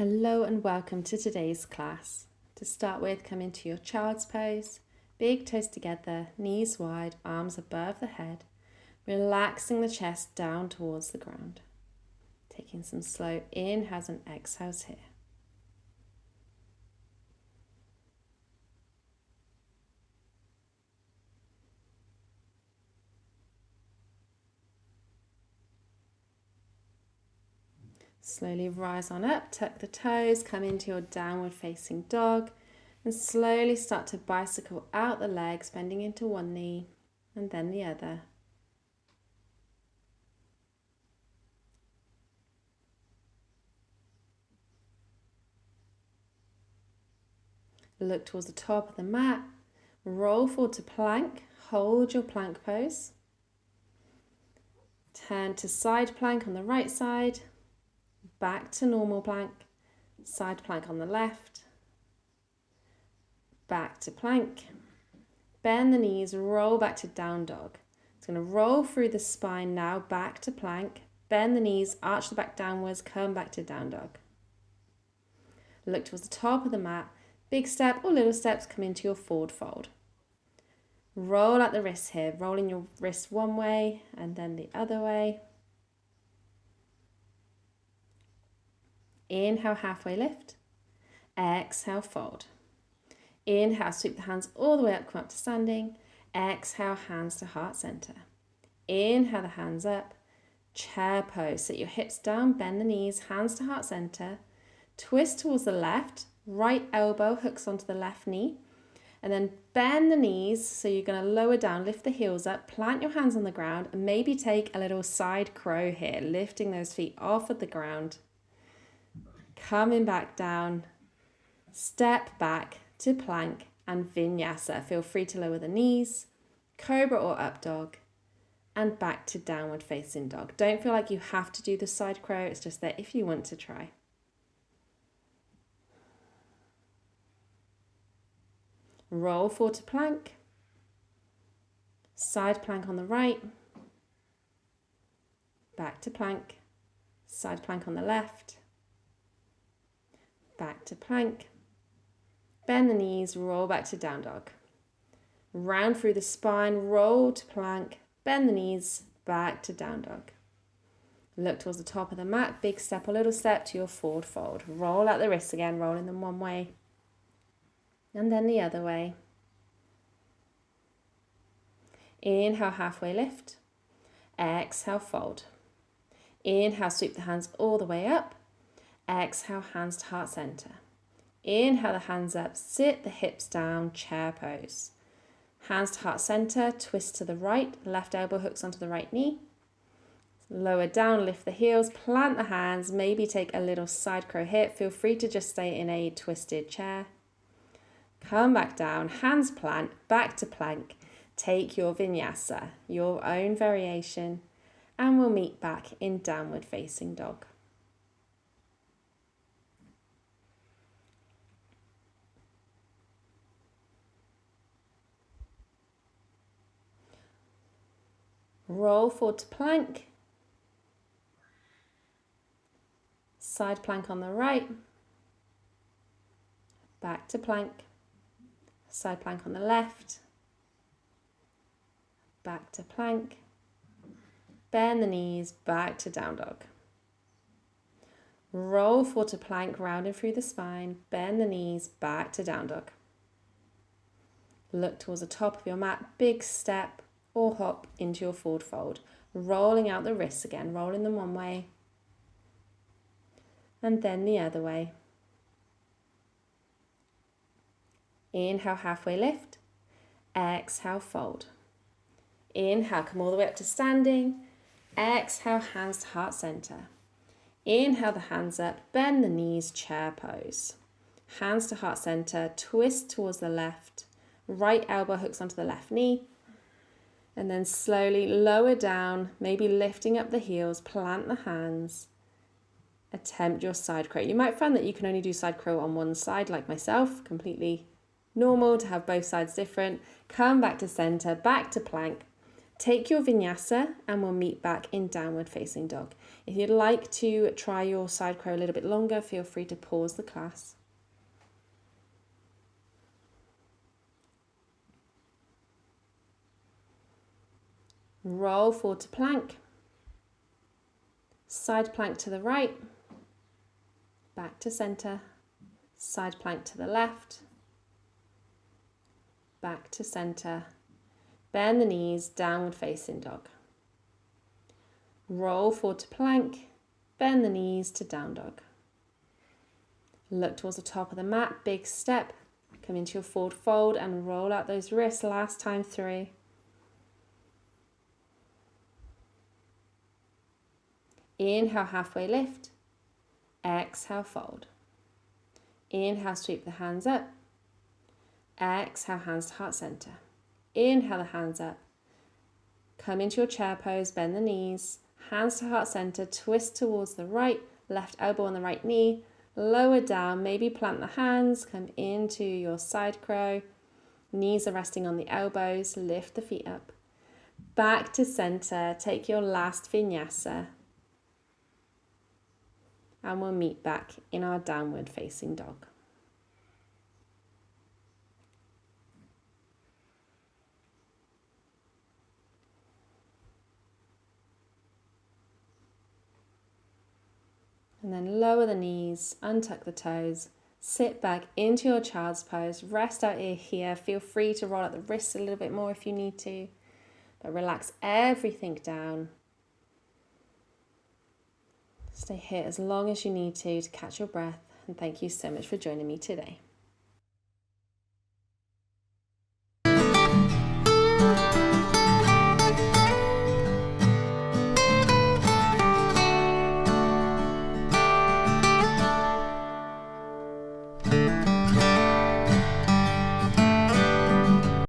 Hello and welcome to today's class. To start with, come into your child's pose. Big toes together, knees wide, arms above the head. Relaxing the chest down towards the ground. Taking some slow inhales and exhales here. Slowly rise on up, tuck the toes, come into your downward facing dog and slowly start to bicycle out the legs, bending into one knee and then the other. Look towards the top of the mat, roll forward to plank, hold your plank pose. Turn to side plank on the right side. Back to normal plank, side plank on the left, back to plank, bend the knees, roll back to down dog. It's going to roll through the spine now, back to plank, bend the knees, arch the back downwards, come back to down dog. Look towards the top of the mat, big step or little steps come into your forward fold. Roll out the wrists here, rolling your wrists one way and then the other way. Inhale, halfway lift. Exhale, fold. Inhale, sweep the hands all the way up, come up to standing. Exhale, hands to heart center. Inhale the hands up. Chair pose. Sit your hips down, bend the knees, hands to heart center. Twist towards the left. Right elbow hooks onto the left knee. And then bend the knees. So you're going to lower down, lift the heels up, plant your hands on the ground, and maybe take a little side crow here, lifting those feet off of the ground. Coming back down, step back to plank and vinyasa. Feel free to lower the knees, cobra or up dog, and back to downward facing dog. Don't feel like you have to do the side crow, it's just there if you want to try. Roll forward to plank, side plank on the right, back to plank, side plank on the left, back to plank, bend the knees, roll back to down dog. Round through the spine, roll to plank, bend the knees, back to down dog. Look towards the top of the mat, big step or little step to your forward fold. Roll out the wrists again, rolling them one way and then the other way. Inhale, halfway lift. Exhale, fold. Inhale, sweep the hands all the way up. Exhale, hands to heart center. Inhale the hands up, sit the hips down, chair pose. Hands to heart center, twist to the right, left elbow hooks onto the right knee. Lower down, lift the heels, plant the hands, maybe take a little side crow here. Feel free to just stay in a twisted chair. Come back down, hands plant, back to plank. Take your vinyasa, your own variation, and we'll meet back in downward facing dog. Roll forward to plank, side plank on the right, back to plank, side plank on the left, back to plank, bend the knees, back to down dog. Roll forward to plank, rounding through the spine, bend the knees, back to down dog. Look towards the top of your mat, big step or hop into your forward fold, rolling out the wrists again, rolling them one way and then the other way. Inhale, halfway lift. Exhale, fold. Inhale, come all the way up to standing. Exhale, hands to heart center. Inhale the hands up, bend the knees, chair pose. Hands to heart center, twist towards the left. Right elbow hooks onto the left knee. And then slowly lower down, maybe lifting up the heels, plant the hands. Attempt your side crow. You might find that you can only do side crow on one side, like myself, completely normal to have both sides different. Come back to center, back to plank. Take your vinyasa and we'll meet back in downward facing dog. If you'd like to try your side crow a little bit longer, feel free to pause the class. Roll forward to plank. Side plank to the right. Back to center. Side plank to the left. Back to center. Bend the knees, downward facing dog. Roll forward to plank. Bend the knees to down dog. Look towards the top of the mat, big step. Come into your forward fold and roll out those wrists. Last time, 3. Inhale, halfway lift. Exhale, fold. Inhale, sweep the hands up. Exhale, hands to heart center. Inhale the hands up. Come into your chair pose, bend the knees. Hands to heart center, twist towards the right, left elbow on the right knee. Lower down, maybe plant the hands, come into your side crow. Knees are resting on the elbows, lift the feet up. Back to center, take your last vinyasa. And we'll meet back in our downward facing dog. And then lower the knees, untuck the toes, sit back into your child's pose, rest out here. Feel free to roll out the wrists a little bit more if you need to, but relax everything down. Stay here as long as you need to catch your breath, and thank you so much for joining me today.